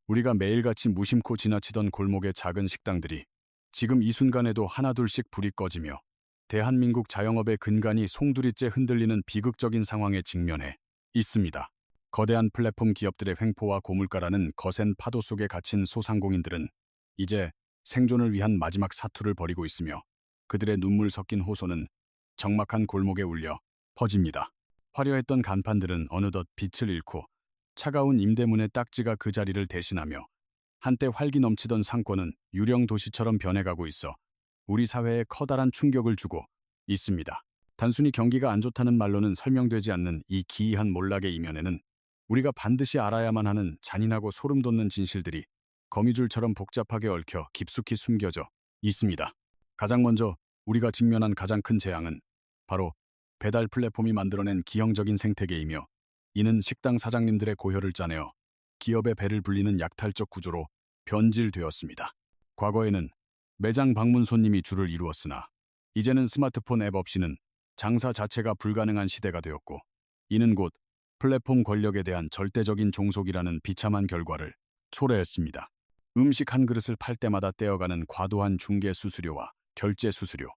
우리가 매일같이 무심코 지나치던 골목의 작은 식당들이 지금 이 순간에도 하나둘씩 불이 꺼지며 대한민국 자영업의 근간이 송두리째 흔들리는 비극적인 상황에 직면해 있습니다. 거대한 플랫폼 기업들의 횡포와 고물가라는 거센 파도 속에 갇힌 소상공인들은 이제 생존을 위한 마지막 사투를 벌이고 있으며 그들의 눈물 섞인 호소는 적막한 골목에 울려 퍼집니다. 화려했던 간판들은 어느덧 빛을 잃고 차가운 임대문의 딱지가 그 자리를 대신하며 한때 활기 넘치던 상권은 유령 도시처럼 변해가고 있어 우리 사회에 커다란 충격을 주고 있습니다. 단순히 경기가 안 좋다는 말로는 설명되지 않는 이 기이한 몰락의 이면에는 우리가 반드시 알아야만 하는 잔인하고 소름 돋는 진실들이 거미줄처럼 복잡하게 얽혀 깊숙이 숨겨져 있습니다. 가장 먼저 우리가 직면한 가장 큰 재앙은 바로 배달 플랫폼이 만들어낸 기형적인 생태계이며 이는 식당 사장님들의 고혈을 짜내어 기업의 배를 불리는 약탈적 구조로 변질되었습니다. 과거에는 매장 방문 손님이 줄을 이루었으나 이제는 스마트폰 앱 없이는 장사 자체가 불가능한 시대가 되었고 이는 곧 플랫폼 권력에 대한 절대적인 종속이라는 비참한 결과를 초래했습니다. 음식 한 그릇을 팔 때마다 떼어가는 과도한 중개 수수료와 결제 수수료,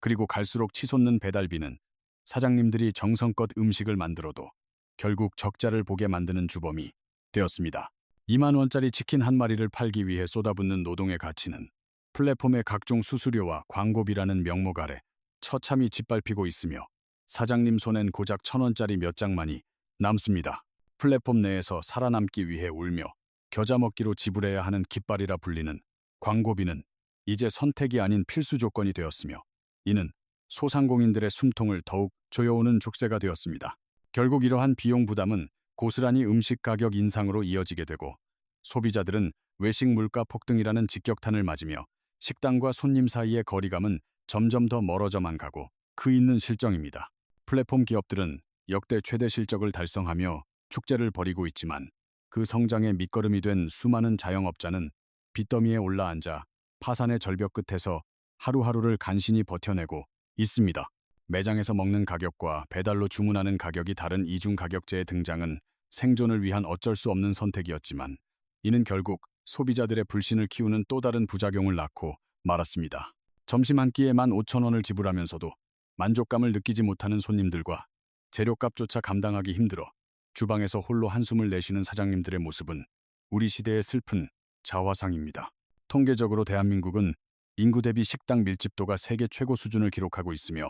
그리고 갈수록 치솟는 배달비는 사장님들이 정성껏 음식을 만들어도 결국 적자를 보게 만드는 주범이 되었습니다. 2만 원짜리 치킨 한 마리를 팔기 위해 쏟아붓는 노동의 가치는 플랫폼의 각종 수수료와 광고비라는 명목 아래 처참히 짓밟히고 있으며 사장님 손엔 고작 1,000원짜리 몇 장만이 남습니다. 플랫폼 내에서 살아남기 위해 울며 겨자 먹기로 지불해야 하는 깃발이라 불리는 광고비는 이제 선택이 아닌 필수 조건이 되었으며 이는 소상공인들의 숨통을 더욱 조여오는 족쇄가 되었습니다. 결국 이러한 비용 부담은 고스란히 음식 가격 인상으로 이어지게 되고 소비자들은 외식 물가 폭등이라는 직격탄을 맞으며 식당과 손님 사이의 거리감은 점점 더 멀어져만 가고 그 있는 실정입니다. 플랫폼 기업들은 역대 최대 실적을 달성하며 축제를 벌이고 있지만 그 성장의 밑거름이 된 수많은 자영업자는 빚더미에 올라앉아 파산의 절벽 끝에서 하루하루를 간신히 버텨내고 있습니다. 매장에서 먹는 가격과 배달로 주문하는 가격이 다른 이중 가격제의 등장은 생존을 위한 어쩔 수 없는 선택이었지만 이는 결국 소비자들의 불신을 키우는 또 다른 부작용을 낳고 말았습니다. 점심 한 끼에 15,000원을 지불하면서도 만족감을 느끼지 못하는 손님들과 재료값조차 감당하기 힘들어 주방에서 홀로 한숨을 내쉬는 사장님들의 모습은 우리 시대의 슬픈 자화상입니다. 통계적으로 대한민국은 인구 대비 식당 밀집도가 세계 최고 수준을 기록하고 있으며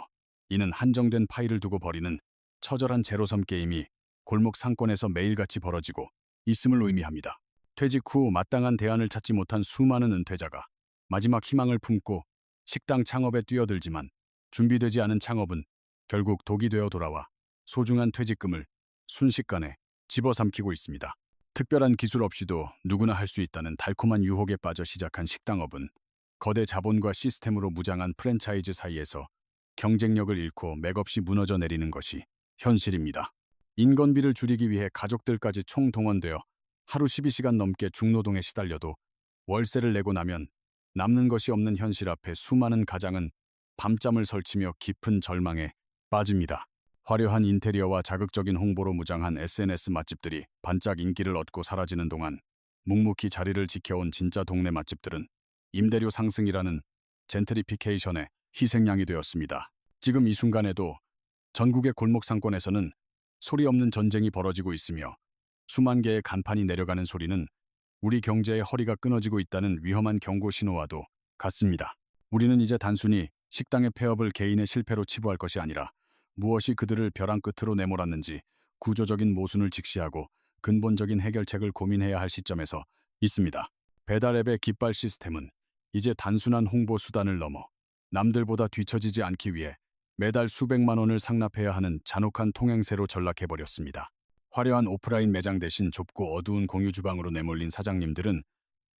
이는 한정된 파일을 두고 벌이는 처절한 제로섬 게임이 골목 상권에서 매일같이 벌어지고 있음을 의미합니다. 퇴직 후 마땅한 대안을 찾지 못한 수많은 은퇴자가 마지막 희망을 품고 식당 창업에 뛰어들지만 준비되지 않은 창업은 결국 독이 되어 돌아와 소중한 퇴직금을 순식간에 집어삼키고 있습니다. 특별한 기술 없이도 누구나 할 수 있다는 달콤한 유혹에 빠져 시작한 식당업은 거대 자본과 시스템으로 무장한 프랜차이즈 사이에서 경쟁력을 잃고 맥없이 무너져 내리는 것이 현실입니다. 인건비를 줄이기 위해 가족들까지 총동원되어 하루 12시간 넘게 중노동에 시달려도 월세를 내고 나면 남는 것이 없는 현실 앞에 수많은 가장은 밤잠을 설치며 깊은 절망에 빠집니다. 화려한 인테리어와 자극적인 홍보로 무장한 SNS 맛집들이 반짝 인기를 얻고 사라지는 동안 묵묵히 자리를 지켜온 진짜 동네 맛집들은 임대료 상승이라는 젠트리피케이션의 희생양이 되었습니다. 지금 이 순간에도 전국의 골목 상권에서는 소리 없는 전쟁이 벌어지고 있으며 수만 개의 간판이 내려가는 소리는 우리 경제의 허리가 끊어지고 있다는 위험한 경고 신호와도 같습니다. 우리는 이제 단순히 식당의 폐업을 개인의 실패로 치부할 것이 아니라 무엇이 그들을 벼랑 끝으로 내몰았는지 구조적인 모순을 직시하고 근본적인 해결책을 고민해야 할 시점에서 있습니다. 배달앱의 깃발 시스템은 이제 단순한 홍보 수단을 넘어 남들보다 뒤처지지 않기 위해 매달 수백만 원을 상납해야 하는 잔혹한 통행세로 전락해버렸습니다. 화려한 오프라인 매장 대신 좁고 어두운 공유 주방으로 내몰린 사장님들은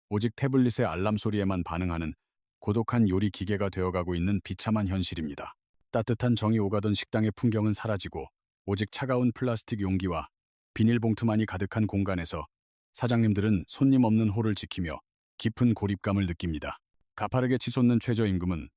오직 태블릿의 알람 소리에만 반응하는 고독한 요리 기계가 되어가고 있는 비참한 현실입니다. 따뜻한 정이 오가던 식당의 풍경은 사라지고 오직 차가운 플라스틱 용기와 비닐봉투만이 가득한 공간에서 사장님들은 손님 없는 홀을 지키며 깊은 고립감을 느낍니다. 가파르게 치솟는 최저임금은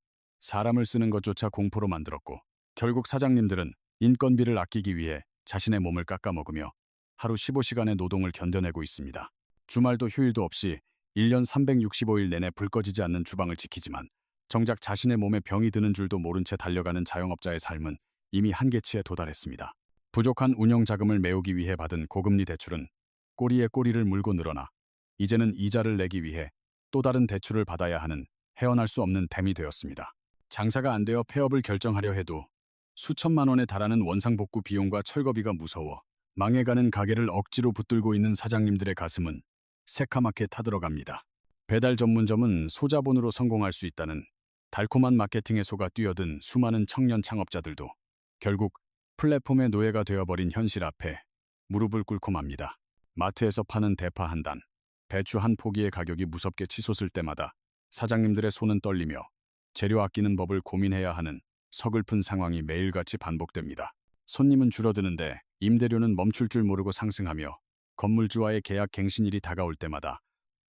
사람을 쓰는 것조차 공포로 만들었고 결국 사장님들은 인건비를 아끼기 위해 자신의 몸을 깎아먹으며 하루 15시간의 노동을 견뎌내고 있습니다. 주말도 휴일도 없이 1년 365일 내내 불 꺼지지 않는 주방을 지키지만 정작 자신의 몸에 병이 드는 줄도 모른 채 달려가는 자영업자의 삶은 이미 한계치에 도달했습니다. 부족한 운영 자금을 메우기 위해 받은 고금리 대출은 꼬리에 꼬리를 물고 늘어나 이제는 이자를 내기 위해 또 다른 대출을 받아야 하는 헤어날 수 없는 댐이 되었습니다. 장사가 안 되어 폐업을 결정하려 해도 수천만 원에 달하는 원상복구 비용과 철거비가 무서워 망해가는 가게를 억지로 붙들고 있는 사장님들의 가슴은 새카맣게 타들어갑니다. 배달 전문점은 소자본으로 성공할 수 있다는 달콤한 마케팅에 속아 뛰어든 수많은 청년 창업자들도 결국 플랫폼의 노예가 되어버린 현실 앞에 무릎을 꿇고 맙니다. 마트에서 파는 대파 한 단, 배추 한 포기의 가격이 무섭게 치솟을 때마다 사장님들의 손은 떨리며 재료 아끼는 법을 고민해야 하는 서글픈 상황이 매일같이 반복됩니다. 손님은 줄어드는데 임대료는 멈출 줄 모르고 상승하며 건물주와의 계약 갱신일이 다가올 때마다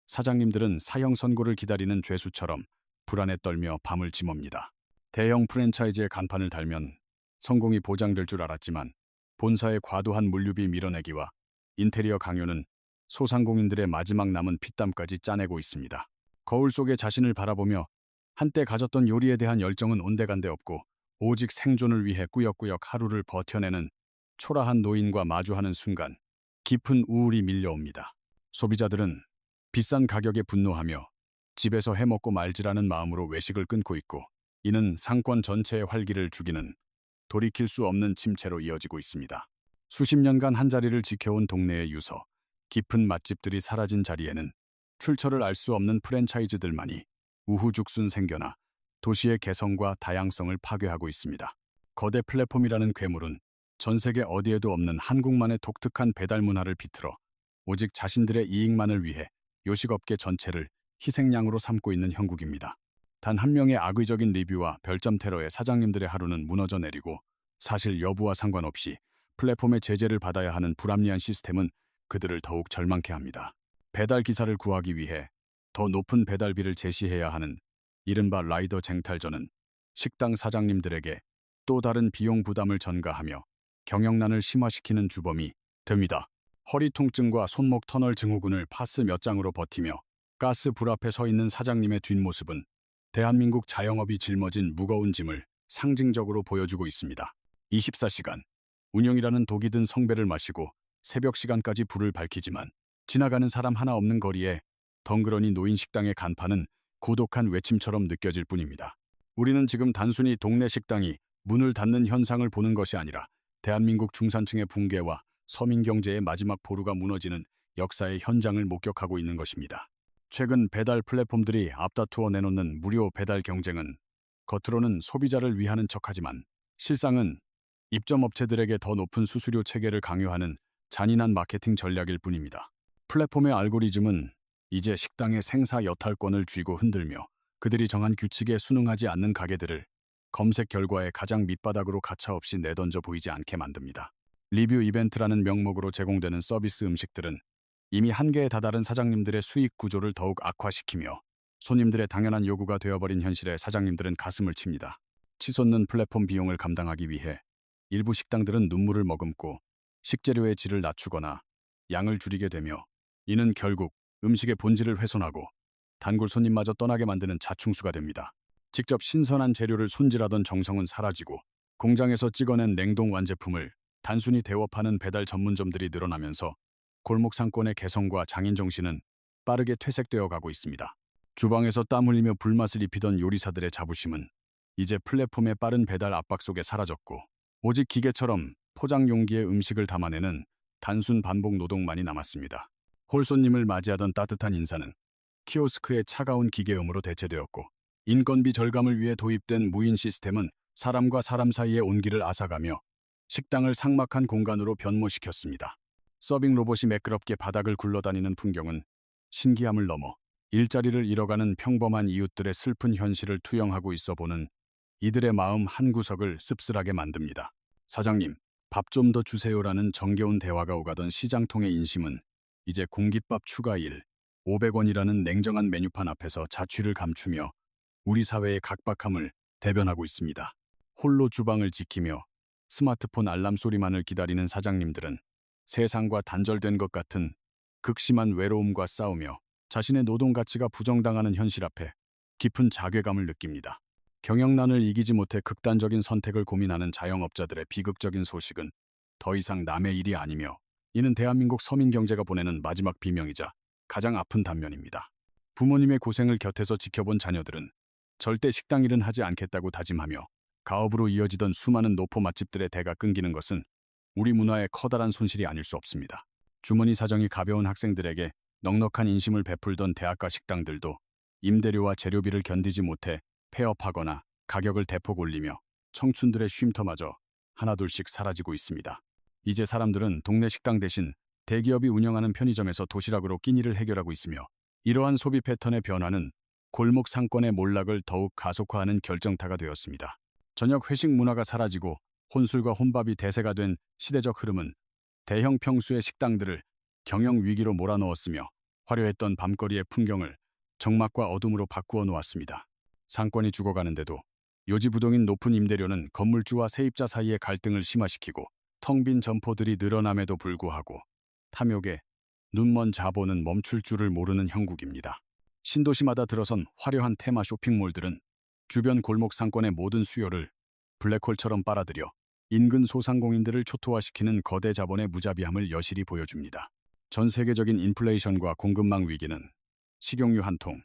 사장님들은 사형 선고를 기다리는 죄수처럼 불안에 떨며 밤을 지멉니다. 대형 프랜차이즈의 간판을 달면 성공이 보장될 줄 알았지만 본사의 과도한 물류비 밀어내기와 인테리어 강요는 소상공인들의 마지막 남은 피땀까지 짜내고 있습니다. 거울 속에 자신을 바라보며 한때 가졌던 요리에 대한 열정은 온데간데 없고 오직 생존을 위해 꾸역꾸역 하루를 버텨내는 초라한 노인과 마주하는 순간 깊은 우울이 밀려옵니다. 소비자들은 비싼 가격에 분노하며 집에서 해먹고 말지라는 마음으로 외식을 끊고 있고 이는 상권 전체의 활기를 죽이는 돌이킬 수 없는 침체로 이어지고 있습니다. 수십 년간 한자리를 지켜온 동네의 유서, 깊은 맛집들이 사라진 자리에는 출처를 알 수 없는 프랜차이즈들만이 우후죽순 생겨나 도시의 개성과 다양성을 파괴하고 있습니다. 거대 플랫폼이라는 괴물은 전 세계 어디에도 없는 한국만의 독특한 배달 문화를 비틀어 오직 자신들의 이익만을 위해 요식업계 전체를 희생양으로 삼고 있는 형국입니다. 단 한 명의 악의적인 리뷰와 별점 테러에 사장님들의 하루는 무너져 내리고 사실 여부와 상관없이 플랫폼의 제재를 받아야 하는 불합리한 시스템은 그들을 더욱 절망케 합니다. 배달 기사를 구하기 위해 더 높은 배달비를 제시해야 하는 이른바 라이더 쟁탈전은 식당 사장님들에게 또 다른 비용 부담을 전가하며 경영난을 심화시키는 주범이 됩니다. 허리 통증과 손목 터널 증후군을 파스 몇 장으로 버티며 가스 불 앞에 서 있는 사장님의 뒷모습은 대한민국 자영업이 짊어진 무거운 짐을 상징적으로 보여주고 있습니다. 24시간 운영이라는 독이 든 성배를 마시고 새벽 시간까지 불을 밝히지만 지나가는 사람 하나 없는 거리에 덩그러니 놓인 식당의 간판은 고독한 외침처럼 느껴질 뿐입니다. 우리는 지금 단순히 동네 식당이 문을 닫는 현상을 보는 것이 아니라 대한민국 중산층의 붕괴와 서민 경제의 마지막 보루가 무너지는 역사의 현장을 목격하고 있는 것입니다. 최근 배달 플랫폼들이 앞다투어 내놓는 무료 배달 경쟁은 겉으로는 소비자를 위하는 척하지만 실상은 입점업체들에게 더 높은 수수료 체계를 강요하는 잔인한 마케팅 전략일 뿐입니다. 플랫폼의 알고리즘은 이제 식당의 생사 여탈권을 쥐고 흔들며 그들이 정한 규칙에 순응하지 않는 가게들을 검색 결과에 가장 밑바닥으로 가차없이 내던져 보이지 않게 만듭니다. 리뷰 이벤트라는 명목으로 제공되는 서비스 음식들은 이미 한계에 다다른 사장님들의 수익 구조를 더욱 악화시키며 손님들의 당연한 요구가 되어버린 현실에 사장님들은 가슴을 칩니다. 치솟는 플랫폼 비용을 감당하기 위해 일부 식당들은 눈물을 머금고 식재료의 질을 낮추거나 양을 줄이게 되며 이는 결국 음식의 본질을 훼손하고 단골 손님마저 떠나게 만드는 자충수가 됩니다. 직접 신선한 재료를 손질하던 정성은 사라지고 공장에서 찍어낸 냉동 완제품을 단순히 데워 파는 배달 전문점들이 늘어나면서 골목 상권의 개성과 장인정신은 빠르게 퇴색되어 가고 있습니다. 주방에서 땀 흘리며 불맛을 입히던 요리사들의 자부심은 이제 플랫폼의 빠른 배달 압박 속에 사라졌고 오직 기계처럼 포장 용기에 음식을 담아내는 단순 반복 노동만이 남았습니다. 홀 손님을 맞이하던 따뜻한 인사는 키오스크의 차가운 기계음으로 대체되었고 인건비 절감을 위해 도입된 무인 시스템은 사람과 사람 사이의 온기를 앗아가며 식당을 삭막한 공간으로 변모시켰습니다. 서빙 로봇이 매끄럽게 바닥을 굴러다니는 풍경은 신기함을 넘어 일자리를 잃어가는 평범한 이웃들의 슬픈 현실을 투영하고 있어 보는 이들의 마음 한구석을 씁쓸하게 만듭니다. 사장님, 밥 좀 더 주세요라는 정겨운 대화가 오가던 시장통의 인심은 이제 공깃밥 추가 500원이라는 냉정한 메뉴판 앞에서 자취를 감추며 우리 사회의 각박함을 대변하고 있습니다. 홀로 주방을 지키며 스마트폰 알람 소리만을 기다리는 사장님들은 세상과 단절된 것 같은 극심한 외로움과 싸우며 자신의 노동 가치가 부정당하는 현실 앞에 깊은 자괴감을 느낍니다. 경영난을 이기지 못해 극단적인 선택을 고민하는 자영업자들의 비극적인 소식은 더 이상 남의 일이 아니며, 이는 대한민국 서민 경제가 보내는 마지막 비명이자 가장 아픈 단면입니다. 부모님의 고생을 곁에서 지켜본 자녀들은 절대 식당 일은 하지 않겠다고 다짐하며 가업으로 이어지던 수많은 노포 맛집들의 대가 끊기는 것은 우리 문화의 커다란 손실이 아닐 수 없습니다. 주머니 사정이 가벼운 학생들에게 넉넉한 인심을 베풀던 대학가 식당들도 임대료와 재료비를 견디지 못해 폐업하거나 가격을 대폭 올리며 청춘들의 쉼터마저 하나둘씩 사라지고 있습니다. 이제 사람들은 동네 식당 대신 대기업이 운영하는 편의점에서 도시락으로 끼니를 해결하고 있으며, 이러한 소비 패턴의 변화는 골목 상권의 몰락을 더욱 가속화하는 결정타가 되었습니다. 저녁 회식 문화가 사라지고 혼술과 혼밥이 대세가 된 시대적 흐름은 대형 평수의 식당들을 경영 위기로 몰아넣었으며, 화려했던 밤거리의 풍경을 적막과 어둠으로 바꾸어 놓았습니다. 상권이 죽어가는데도 요지부동인 높은 임대료는 건물주와 세입자 사이의 갈등을 심화시키고, 텅 빈 점포들이 늘어남에도 불구하고 탐욕에 눈먼 자본은 멈출 줄을 모르는 형국입니다. 신도시마다 들어선 화려한 테마 쇼핑몰들은 주변 골목 상권의 모든 수요를 블랙홀처럼 빨아들여 인근 소상공인들을 초토화시키는 거대 자본의 무자비함을 여실히 보여줍니다. 전 세계적인 인플레이션과 공급망 위기는 식용유 한 통,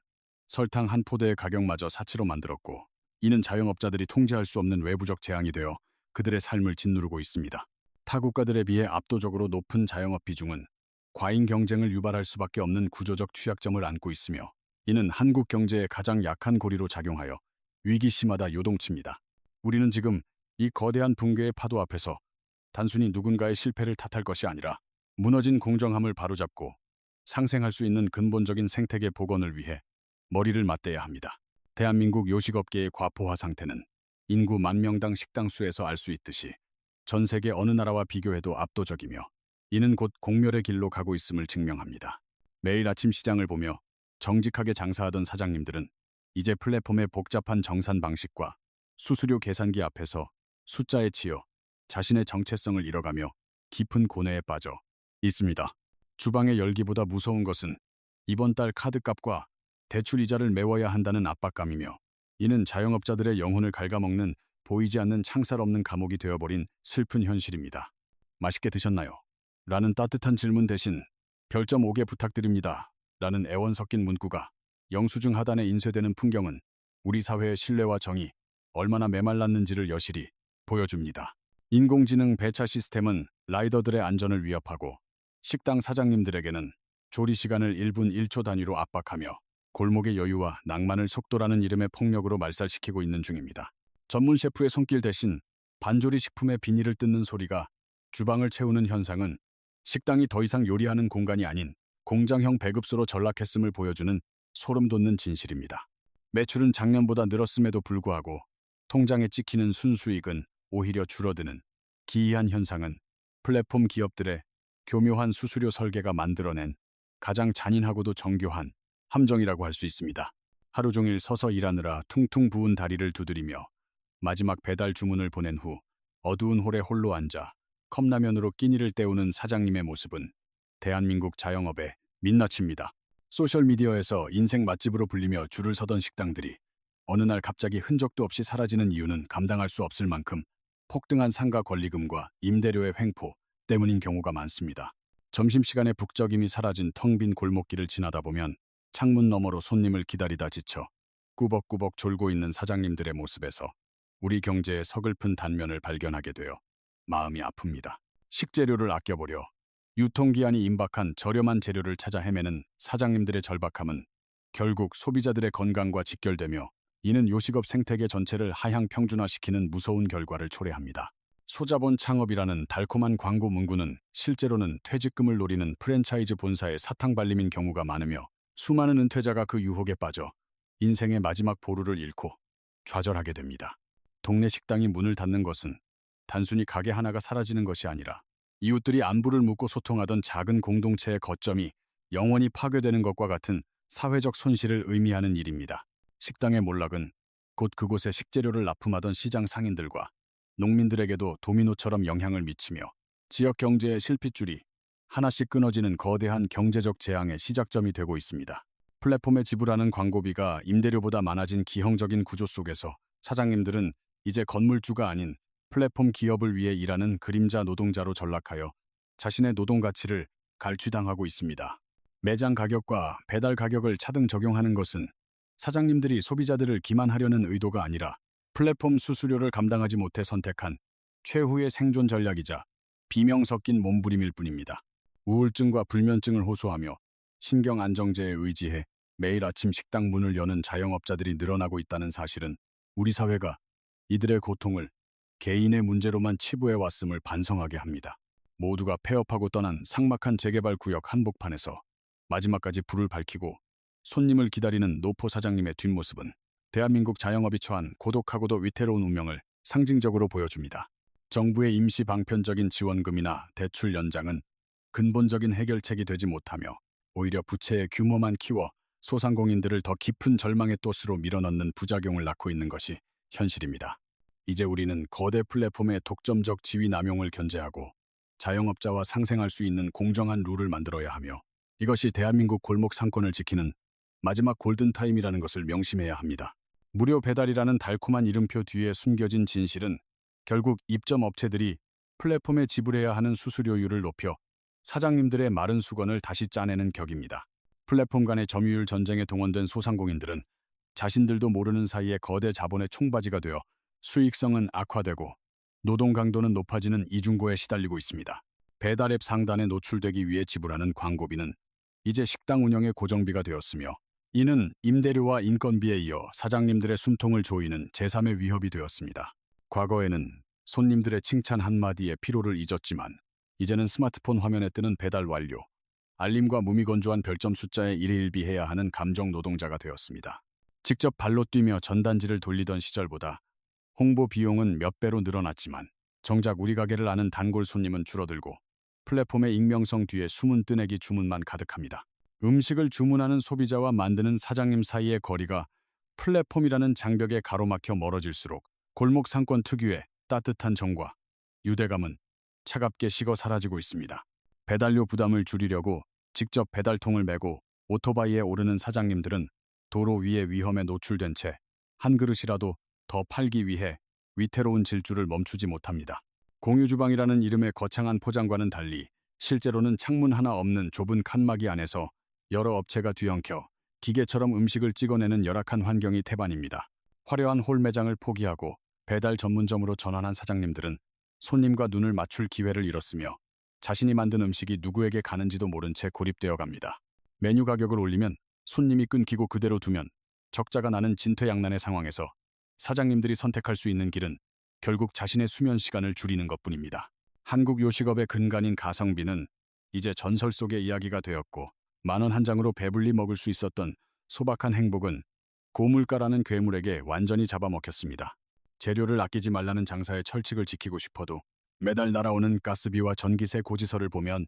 설탕 한 포대의 가격마저 사치로 만들었고, 이는 자영업자들이 통제할 수 없는 외부적 재앙이 되어 그들의 삶을 짓누르고 있습니다. 타 국가들에 비해 압도적으로 높은 자영업 비중은 과잉 경쟁을 유발할 수밖에 없는 구조적 취약점을 안고 있으며, 이는 한국 경제의 가장 약한 고리로 작용하여 위기시마다 요동칩니다. 우리는 지금 이 거대한 붕괴의 파도 앞에서 단순히 누군가의 실패를 탓할 것이 아니라 무너진 공정함을 바로잡고 상생할 수 있는 근본적인 생태계 복원을 위해 머리를 맞대야 합니다. 대한민국 요식업계의 과포화 상태는 인구 10,000명당 식당 수에서 알 수 있듯이 전 세계 어느 나라와 비교해도 압도적이며, 이는 곧 공멸의 길로 가고 있음을 증명합니다. 매일 아침 시장을 보며 정직하게 장사하던 사장님들은 이제 플랫폼의 복잡한 정산 방식과 수수료 계산기 앞에서 숫자에 치여 자신의 정체성을 잃어가며 깊은 고뇌에 빠져 있습니다. 주방의 열기보다 무서운 것은 이번 달 카드값과 대출 이자를 메워야 한다는 압박감이며, 이는 자영업자들의 영혼을 갉아먹는 보이지 않는 창살 없는 감옥이 되어버린 슬픈 현실입니다. 맛있게 드셨나요? 라는 따뜻한 질문 대신 별점 5개 부탁드립니다. 라는 애원 섞인 문구가 영수증 하단에 인쇄되는 풍경은 우리 사회의 신뢰와 정의, 얼마나 메말랐는지를 여실히 보여줍니다. 인공지능 배차 시스템은 라이더들의 안전을 위협하고, 식당 사장님들에게는 조리 시간을 1분 1초 단위로 압박하며 골목의 여유와 낭만을 속도라는 이름의 폭력으로 말살시키고 있는 중입니다. 전문 셰프의 손길 대신 반조리 식품의 비닐을 뜯는 소리가 주방을 채우는 현상은 식당이 더 이상 요리하는 공간이 아닌 공장형 배급소로 전락했음을 보여주는 소름 돋는 진실입니다. 매출은 작년보다 늘었음에도 불구하고 통장에 찍히는 순수익은 오히려 줄어드는 기이한 현상은 플랫폼 기업들의 교묘한 수수료 설계가 만들어낸 가장 잔인하고도 정교한 함정이라고 할 수 있습니다. 하루 종일 서서 일하느라 퉁퉁 부은 다리를 두드리며 마지막 배달 주문을 보낸 후 어두운 홀에 홀로 앉아 컵라면으로 끼니를 때우는 사장님의 모습은 대한민국 자영업에 민낯입니다. 소셜미디어에서 인생 맛집으로 불리며 줄을 서던 식당들이 어느 날 갑자기 흔적도 없이 사라지는 이유는 감당할 수 없을 만큼 폭등한 상가 권리금과 임대료의 횡포 때문인 경우가 많습니다. 점심시간에 북적임이 사라진 텅 빈 골목길을 지나다 보면 창문 너머로 손님을 기다리다 지쳐 꾸벅꾸벅 졸고 있는 사장님들의 모습에서 우리 경제의 서글픈 단면을 발견하게 되어 마음이 아픕니다. 식재료를 아껴보려 유통기한이 임박한 저렴한 재료를 찾아 헤매는 사장님들의 절박함은 결국 소비자들의 건강과 직결되며, 이는 요식업 생태계 전체를 하향 평준화시키는 무서운 결과를 초래합니다. 소자본 창업이라는 달콤한 광고 문구는 실제로는 퇴직금을 노리는 프랜차이즈 본사의 사탕발림인 경우가 많으며, 수많은 은퇴자가 그 유혹에 빠져 인생의 마지막 보루를 잃고 좌절하게 됩니다. 동네 식당이 문을 닫는 것은 단순히 가게 하나가 사라지는 것이 아니라 이웃들이 안부를 묻고 소통하던 작은 공동체의 거점이 영원히 파괴되는 것과 같은 사회적 손실을 의미하는 일입니다. 식당의 몰락은 곧 그곳에 식재료를 납품하던 시장 상인들과 농민들에게도 도미노처럼 영향을 미치며 지역 경제의 실핏줄이 하나씩 끊어지는 거대한 경제적 재앙의 시작점이 되고 있습니다. 플랫폼에 지불하는 광고비가 임대료보다 많아진 기형적인 구조 속에서 사장님들은 이제 건물주가 아닌 플랫폼 기업을 위해 일하는 그림자 노동자로 전락하여 자신의 노동 가치를 갈취당하고 있습니다. 매장 가격과 배달 가격을 차등 적용하는 것은 사장님들이 소비자들을 기만하려는 의도가 아니라 플랫폼 수수료를 감당하지 못해 선택한 최후의 생존 전략이자 비명 섞인 몸부림일 뿐입니다. 우울증과 불면증을 호소하며 신경 안정제에 의지해 매일 아침 식당 문을 여는 자영업자들이 늘어나고 있다는 사실은 우리 사회가 이들의 고통을 개인의 문제로만 치부해 왔음을 반성하게 합니다. 모두가 폐업하고 떠난 삭막한 재개발 구역 한복판에서 마지막까지 불을 밝히고 손님을 기다리는 노포 사장님의 뒷모습은 대한민국 자영업이 처한 고독하고도 위태로운 운명을 상징적으로 보여줍니다. 정부의 임시 방편적인 지원금이나 대출 연장은 근본적인 해결책이 되지 못하며 오히려 부채의 규모만 키워 소상공인들을 더 깊은 절망의 또스로 밀어넣는 부작용을 낳고 있는 것이 현실입니다. 이제 우리는 거대 플랫폼의 독점적 지위 남용을 견제하고 자영업자와 상생할 수 있는 공정한 룰을 만들어야 하며 이것이 대한민국 골목 상권을 지키는 마지막 골든타임이라는 것을 명심해야 합니다. 무료 배달이라는 달콤한 이름표 뒤에 숨겨진 진실은 결국 입점 업체들이 플랫폼에 지불해야 하는 수수료율을 높여 사장님들의 마른 수건을 다시 짜내는 격입니다. 플랫폼 간의 점유율 전쟁에 동원된 소상공인들은 자신들도 모르는 사이에 거대 자본의 총바지가 되어 수익성은 악화되고 노동 강도는 높아지는 이중고에 시달리고 있습니다. 배달앱 상단에 노출되기 위해 지불하는 광고비는 이제 식당 운영의 고정비가 되었으며 이는 임대료와 인건비에 이어 사장님들의 숨통을 조이는 제3의 위협이 되었습니다. 과거에는 손님들의 칭찬 한마디에 피로를 잊었지만 이제는 스마트폰 화면에 뜨는 배달 완료, 알림과 무미건조한 별점 숫자에 일일비해야 하는 감정 노동자가 되었습니다. 직접 발로 뛰며 전단지를 돌리던 시절보다 홍보 비용은 몇 배로 늘어났지만 정작 우리 가게를 아는 단골 손님은 줄어들고 플랫폼의 익명성 뒤에 숨은 뜨내기 주문만 가득합니다. 음식을 주문하는 소비자와 만드는 사장님 사이의 거리가 플랫폼이라는 장벽에 가로막혀 멀어질수록 골목 상권 특유의 따뜻한 정과 유대감은 차갑게 식어 사라지고 있습니다. 배달료 부담을 줄이려고 직접 배달통을 메고 오토바이에 오르는 사장님들은 도로 위의 위험에 노출된 채 한 그릇이라도 더 팔기 위해 위태로운 질주를 멈추지 못합니다. 공유주방이라는 이름의 거창한 포장과는 달리 실제로는 창문 하나 없는 좁은 칸막이 안에서 여러 업체가 뒤엉켜 기계처럼 음식을 찍어내는 열악한 환경이 태반입니다. 화려한 홀 매장을 포기하고 배달 전문점으로 전환한 사장님들은 손님과 눈을 맞출 기회를 잃었으며 자신이 만든 음식이 누구에게 가는지도 모른 채 고립되어 갑니다. 메뉴 가격을 올리면 손님이 끊기고 그대로 두면 적자가 나는 진퇴양난의 상황에서 사장님들이 선택할 수 있는 길은 결국 자신의 수면 시간을 줄이는 것뿐입니다. 한국 요식업의 근간인 가성비는 이제 전설 속의 이야기가 되었고 10,000원 한 장으로 배불리 먹을 수 있었던 소박한 행복은 고물가라는 괴물에게 완전히 잡아먹혔습니다. 재료를 아끼지 말라는 장사의 철칙을 지키고 싶어도 매달 날아오는 가스비와 전기세 고지서를 보면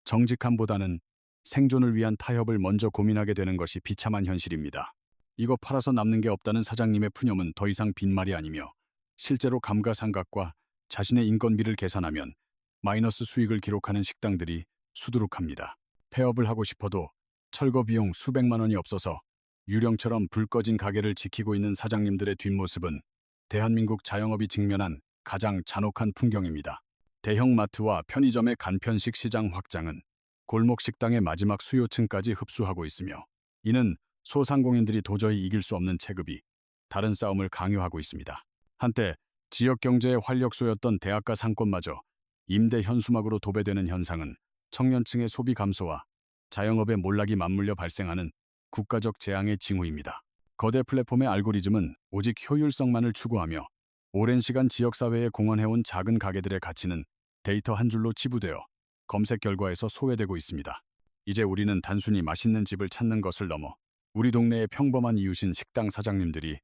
정직함보다는 생존을 위한 타협을 먼저 고민하게 되는 것이 비참한 현실입니다. 이거 팔아서 남는 게 없다는 사장님의 푸념은 더 이상 빈말이 아니며 실제로 감가상각과 자신의 인건비를 계산하면 마이너스 수익을 기록하는 식당들이 수두룩합니다. 폐업을 하고 싶어도 철거 비용 수백만 원이 없어서 유령처럼 불 꺼진 가게를 지키고 있는 사장님들의 뒷모습은 대한민국 자영업이 직면한 가장 잔혹한 풍경입니다. 대형 마트와 편의점의 간편식 시장 확장은 골목 식당의 마지막 수요층까지 흡수하고 있으며 이는 소상공인들이 도저히 이길 수 없는 체급이 다른 싸움을 강요하고 있습니다. 한때 지역 경제의 활력소였던 대학가 상권마저 임대 현수막으로 도배되는 현상은 청년층의 소비 감소와 자영업의 몰락이 맞물려 발생하는 국가적 재앙의 징후입니다. 거대 플랫폼의 알고리즘은 오직 효율성만을 추구하며 오랜 시간 지역사회에 공헌해온 작은 가게들의 가치는 데이터 한 줄로 치부되어 검색 결과에서 소외되고 있습니다. 이제 우리는 단순히 맛있는 집을 찾는 것을 넘어 우리 동네의 평범한 이웃인 식당 사장님들이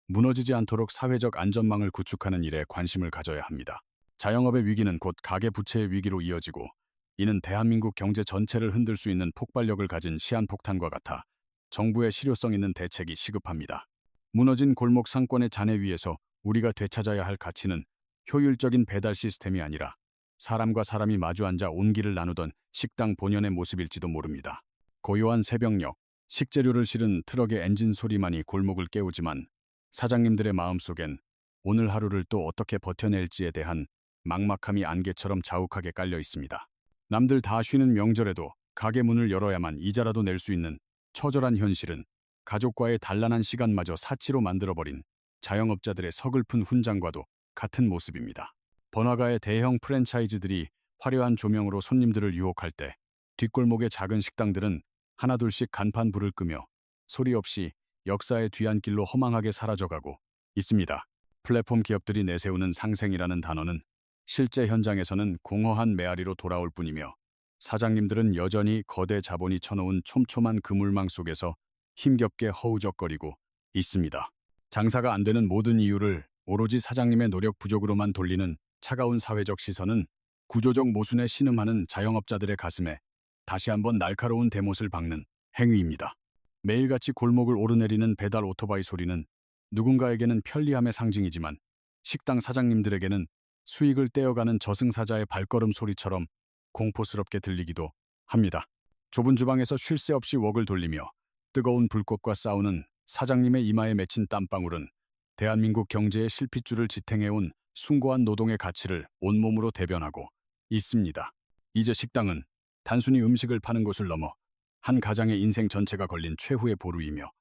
무너지지 않도록 사회적 안전망을 구축하는 일에 관심을 가져야 합니다. 자영업의 위기는 곧 가계 부채의 위기로 이어지고 이는 대한민국 경제 전체를 흔들 수 있는 폭발력을 가진 시한폭탄과 같아 정부의 실효성 있는 대책이 시급합니다. 무너진 골목 상권의 잔해 위에서 우리가 되찾아야 할 가치는 효율적인 배달 시스템이 아니라 사람과 사람이 마주 앉아 온기를 나누던 식당 본연의 모습일지도 모릅니다. 고요한 새벽녘, 식재료를 실은 트럭의 엔진 소리만이 골목을 깨우지만 사장님들의 마음속엔 오늘 하루를 또 어떻게 버텨낼지에 대한 막막함이 안개처럼 자욱하게 깔려 있습니다. 남들 다 쉬는 명절에도 가게 문을 열어야만 이자라도 낼 수 있는 처절한 현실은 가족과의 단란한 시간마저 사치로 만들어버린 자영업자들의 서글픈 훈장과도 같은 모습입니다. 번화가의 대형 프랜차이즈들이 화려한 조명으로 손님들을 유혹할 때 뒷골목의 작은 식당들은 하나둘씩 간판 불을 끄며 소리 없이 역사의 뒤안길로 허망하게 사라져가고 있습니다. 플랫폼 기업들이 내세우는 상생이라는 단어는 실제 현장에서는 공허한 메아리로 돌아올 뿐이며 사장님들은 여전히 거대 자본이 쳐놓은 촘촘한 그물망 속에서 힘겹게 허우적거리고 있습니다. 장사가 안 되는 모든 이유를 오로지 사장님의 노력 부족으로만 돌리는 차가운 사회적 시선은 구조적 모순에 신음하는 자영업자들의 가슴에 다시 한번 날카로운 대못을 박는 행위입니다. 매일같이 골목을 오르내리는 배달 오토바이 소리는 누군가에게는 편리함의 상징이지만 식당 사장님들에게는 수익을 떼어가는 저승사자의 발걸음 소리처럼 공포스럽게 들리기도 합니다. 좁은 주방에서 쉴 새 없이 웍을 돌리며 뜨거운 불꽃과 싸우는 사장님의 이마에 맺힌 땀방울은 대한민국 경제의 실핏줄을 지탱해온 숭고한 노동의 가치를 온몸으로 대변하고 있습니다. 이제 식당은 단순히 음식을 파는 곳을 넘어 한 가장의 인생 전체가 걸린 최후의 보루이며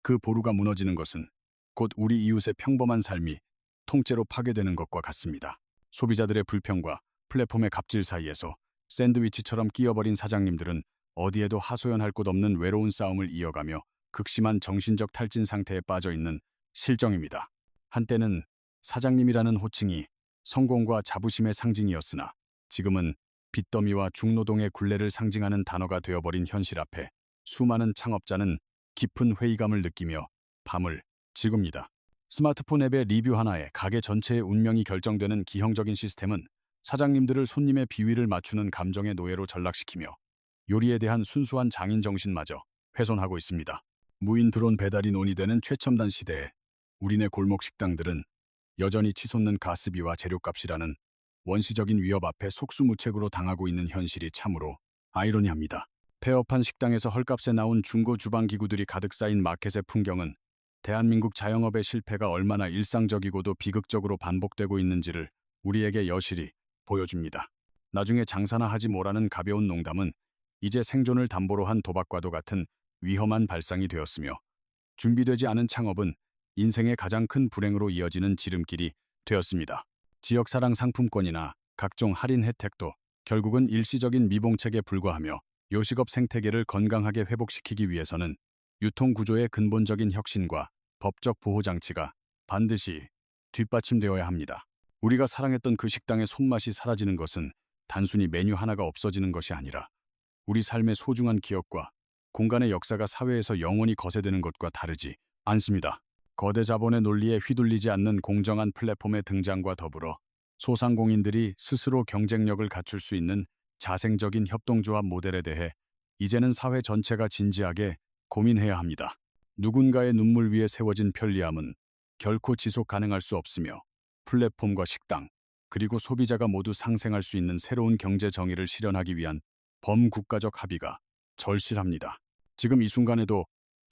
그 보루가 무너지는 것은 곧 우리 이웃의 평범한 삶이 통째로 파괴되는 것과 같습니다. 소비자들의 불평과 플랫폼의 갑질 사이에서 샌드위치처럼 끼어버린 사장님들은 어디에도 하소연할 곳 없는 외로운 싸움을 이어가며 극심한 정신적 탈진 상태에 빠져 있는 실정입니다. 한때는 사장님이라는 호칭이 성공과 자부심의 상징이었으나 지금은 빚더미와 중노동의 굴레를 상징하는 단어가 되어버린 현실 앞에 수많은 창업자는 깊은 회의감을 느끼며 밤을 지굽니다. 스마트폰 앱의 리뷰 하나에 가게 전체의 운명이 결정되는 기형적인 시스템은 사장님들을 손님의 비위를 맞추는 감정의 노예로 전락시키며 요리에 대한 순수한 장인 정신마저 훼손하고 있습니다. 무인 드론 배달이 논의되는 최첨단 시대에 우리네 골목 식당들은 여전히 치솟는 가스비와 재료값이라는 원시적인 위협 앞에 속수무책으로 당하고 있는 현실이 참으로 아이러니합니다. 폐업한 식당에서 헐값에 나온 중고 주방 기구들이 가득 쌓인 마켓의 풍경은 대한민국 자영업의 실패가 얼마나 일상적이고도 비극적으로 반복되고 있는지를 우리에게 여실히 보여줍니다. 나중에 장사나 하지 뭐라는 가벼운 농담은 이제 생존을 담보로 한 도박과도 같은 위험한 발상이 되었으며 준비되지 않은 창업은 인생의 가장 큰 불행으로 이어지는 지름길이 되었습니다. 지역사랑 상품권이나 각종 할인 혜택도 결국은 일시적인 미봉책에 불과하며 요식업 생태계를 건강하게 회복시키기 위해서는 유통구조의 근본적인 혁신과 법적 보호장치가 반드시 뒷받침되어야 합니다. 우리가 사랑했던 그 식당의 손맛이 사라지는 것은 단순히 메뉴 하나가 없어지는 것이 아니라 우리 삶의 소중한 기억과 공간의 역사가 사회에서 영원히 거세되는 것과 다르지 않습니다. 거대 자본의 논리에 휘둘리지 않는 공정한 플랫폼의 등장과 더불어 소상공인들이 스스로 경쟁력을 갖출 수 있는 자생적인 협동조합 모델에 대해 이제는 사회 전체가 진지하게 고민해야 합니다. 누군가의 눈물 위에 세워진 편리함은 결코 지속 가능할 수 없으며 플랫폼과 식당, 그리고 소비자가 모두 상생할 수 있는 새로운 경제 정의를 실현하기 위한 범국가적 합의가 절실합니다. 지금 이 순간에도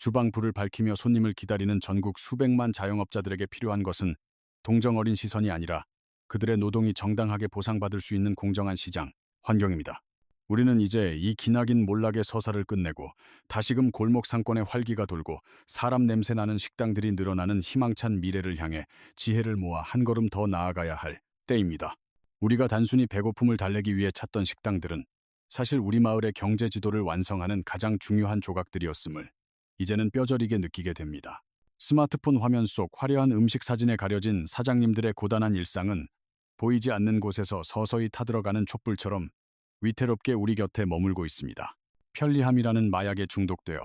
주방 불을 밝히며 손님을 기다리는 전국 수백만 자영업자들에게 필요한 것은 동정 어린 시선이 아니라 그들의 노동이 정당하게 보상받을 수 있는 공정한 시장 환경입니다. 우리는 이제 이 기나긴 몰락의 서사를 끝내고 다시금 골목 상권의 활기가 돌고 사람 냄새 나는 식당들이 늘어나는 희망찬 미래를 향해 지혜를 모아 한 걸음 더 나아가야 할 때입니다. 우리가 단순히 배고픔을 달래기 위해 찾던 식당들은 사실 우리 마을의 경제 지도를 완성하는 가장 중요한 조각들이었음을 이제는 뼈저리게 느끼게 됩니다. 스마트폰 화면 속 화려한 음식 사진에 가려진 사장님들의 고단한 일상은 보이지 않는 곳에서 서서히 타들어가는 촛불처럼 위태롭게 우리 곁에 머물고 있습니다. 편리함이라는 마약에 중독되어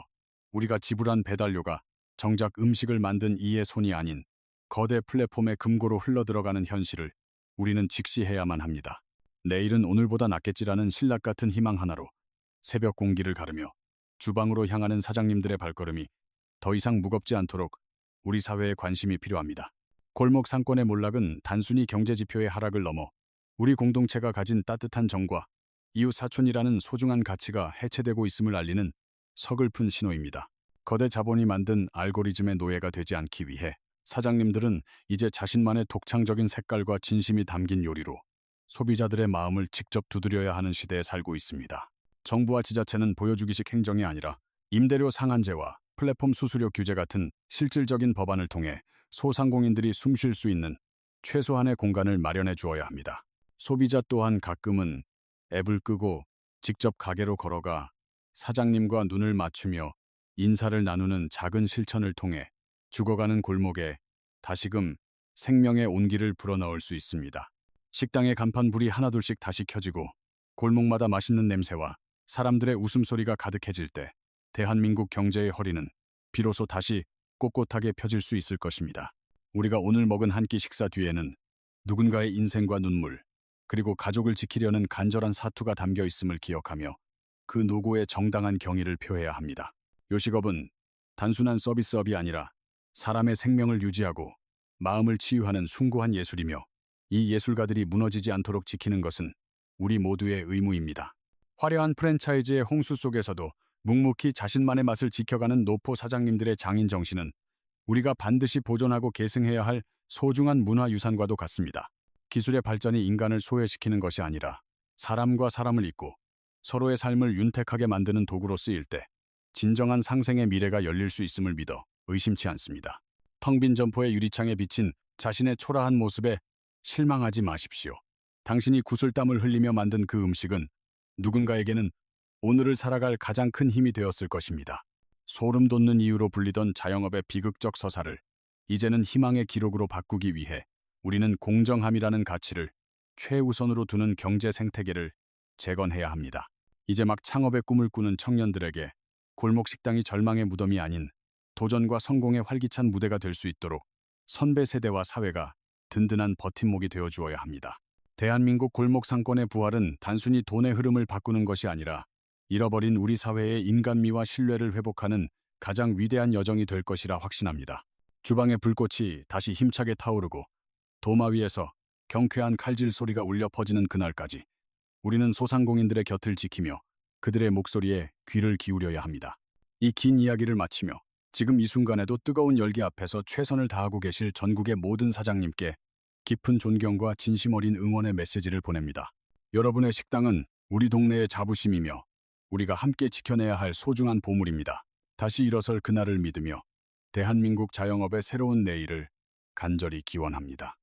우리가 지불한 배달료가 정작 음식을 만든 이의 손이 아닌 거대 플랫폼의 금고로 흘러들어가는 현실을 우리는 직시해야만 합니다. 내일은 오늘보다 낫겠지라는 신락 같은 희망 하나로 새벽 공기를 가르며 주방으로 향하는 사장님들의 발걸음이 더 이상 무겁지 않도록 우리 사회에 관심이 필요합니다. 골목 상권의 몰락은 단순히 경제 지표의 하락을 넘어 우리 공동체가 가진 따뜻한 정과 이웃 사촌이라는 소중한 가치가 해체되고 있음을 알리는 서글픈 신호입니다. 거대 자본이 만든 알고리즘의 노예가 되지 않기 위해 사장님들은 이제 자신만의 독창적인 색깔과 진심이 담긴 요리로 소비자들의 마음을 직접 두드려야 하는 시대에 살고 있습니다. 정부와 지자체는 보여주기식 행정이 아니라 임대료 상한제와 플랫폼 수수료 규제 같은 실질적인 법안을 통해 소상공인들이 숨 쉴 수 있는 최소한의 공간을 마련해 주어야 합니다. 소비자 또한 가끔은 앱을 끄고 직접 가게로 걸어가 사장님과 눈을 맞추며 인사를 나누는 작은 실천을 통해 죽어가는 골목에 다시금 생명의 온기를 불어넣을 수 있습니다. 식당의 간판불이 하나둘씩 다시 켜지고 골목마다 맛있는 냄새와 사람들의 웃음소리가 가득해질 때 대한민국 경제의 허리는 비로소 다시 꼿꼿하게 펴질 수 있을 것입니다. 우리가 오늘 먹은 한 끼 식사 뒤에는 누군가의 인생과 눈물, 그리고 가족을 지키려는 간절한 사투가 담겨 있음을 기억하며 그 노고에 정당한 경의를 표해야 합니다. 요식업은 단순한 서비스업이 아니라 사람의 생명을 유지하고 마음을 치유하는 숭고한 예술이며 이 예술가들이 무너지지 않도록 지키는 것은 우리 모두의 의무입니다. 화려한 프랜차이즈의 홍수 속에서도 묵묵히 자신만의 맛을 지켜가는 노포 사장님들의 장인 정신은 우리가 반드시 보존하고 계승해야 할 소중한 문화유산과도 같습니다. 기술의 발전이 인간을 소외시키는 것이 아니라 사람과 사람을 잇고 서로의 삶을 윤택하게 만드는 도구로 쓰일 때 진정한 상생의 미래가 열릴 수 있음을 믿어 의심치 않습니다. 텅 빈 점포의 유리창에 비친 자신의 초라한 모습에 실망하지 마십시오. 당신이 구슬땀을 흘리며 만든 그 음식은 누군가에게는 오늘을 살아갈 가장 큰 힘이 되었을 것입니다. 소름 돋는 이유로 불리던 자영업의 비극적 서사를 이제는 희망의 기록으로 바꾸기 위해 우리는 공정함이라는 가치를 최우선으로 두는 경제 생태계를 재건해야 합니다. 이제 막 창업의 꿈을 꾸는 청년들에게 골목 식당이 절망의 무덤이 아닌 도전과 성공의 활기찬 무대가 될 수 있도록 선배 세대와 사회가 든든한 버팀목이 되어 주어야 합니다. 대한민국 골목 상권의 부활은 단순히 돈의 흐름을 바꾸는 것이 아니라 잃어버린 우리 사회의 인간미와 신뢰를 회복하는 가장 위대한 여정이 될 것이라 확신합니다. 주방의 불꽃이 다시 힘차게 타오르고 도마 위에서 경쾌한 칼질 소리가 울려 퍼지는 그날까지 우리는 소상공인들의 곁을 지키며 그들의 목소리에 귀를 기울여야 합니다. 이 긴 이야기를 마치며 지금 이 순간에도 뜨거운 열기 앞에서 최선을 다하고 계실 전국의 모든 사장님께 깊은 존경과 진심 어린 응원의 메시지를 보냅니다. 여러분의 식당은 우리 동네의 자부심이며 우리가 함께 지켜내야 할 소중한 보물입니다. 다시 일어설 그날을 믿으며 대한민국 자영업의 새로운 내일을 간절히 기원합니다.